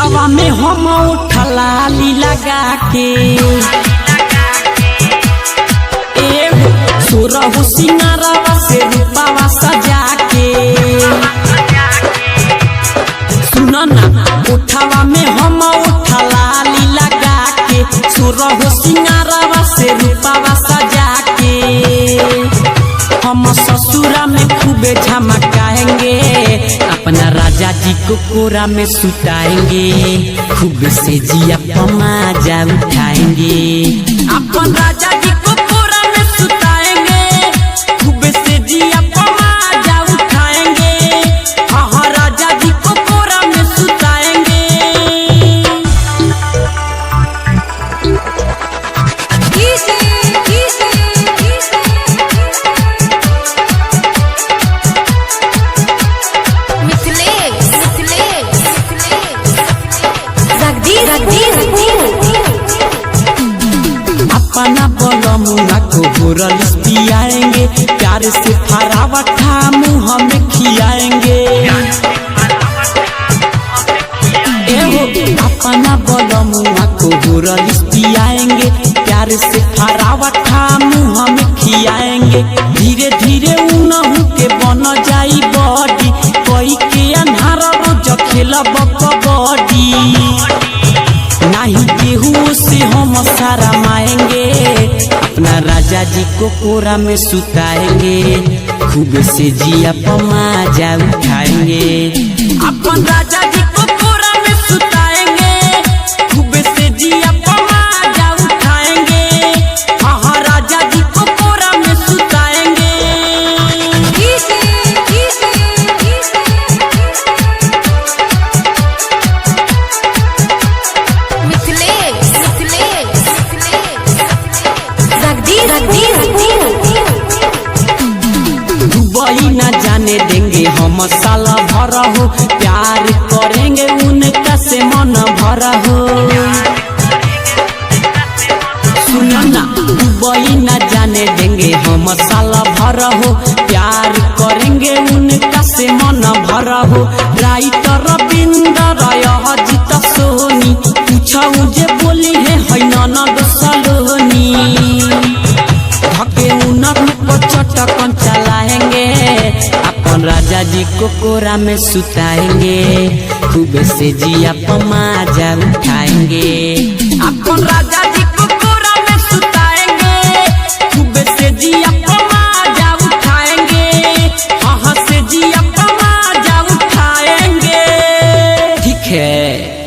उठावा में हम उठलाली लगा के सोरहु सिंगारवा से रूपावा सजा के सुनो ना उठावा में हम उठलाली लगा के सोरहु सिंगारवा से रूपावा सजा के हम ससुरा में खूबे झमकाएंगे अपना राजा जी को कोरा में सुताएंगे खूब से जिया पमाजा उठाएंगे अपन राजा जी को कोरा में सुताएंगे खूब से जिया पमाजा उठाएंगे हाँ राजा जी को कोरा में सुताएंगे अपना बोलमुआ को गोरलिस पियाएंगे प्यार से फरावठा मुँह में खियाएंगे अपना बोलमुआ को गोरलिस पियाएंगे प्यार से फरावठा मुँह में खियाएंगे धीरे धीरे उनहु के बन जाई बॉडी कोई के अन्हार रोज खेलब कबड्डी नहीं केहू से हम सारा माएंगे अपना राजा जी को कोरा में सुताएंगे खूब से जिया पमाजा उठाएंगे अपन राजा जी को कोरा में सुताएंगे खूब से जिया पमाजा उठाएंगे हाँ राजा जी को कोरा में सुताएंगे दुबई न जाने देंगे हम साल भर हो प्यार करेंगे उनका से मन भर हो सुनो ना दुबई न जाने देंगे हम साल भर हो प्यार करेंगे उनका से मन भर हो राइटर रविंदर अजित सोनी पूछू जे बोली है ननद सलोनी धके उनर चटकन चलाएंगे अपन राजा जी को कोरा में सुताएंगे खूब से जिया पमाजा उठाएंगे अपन राजा जी को कोरा में सुताएंगे खूब से जिया पमाजा उठाएंगे हाँ से जिया पमाजा उठाएंगे ठीक है।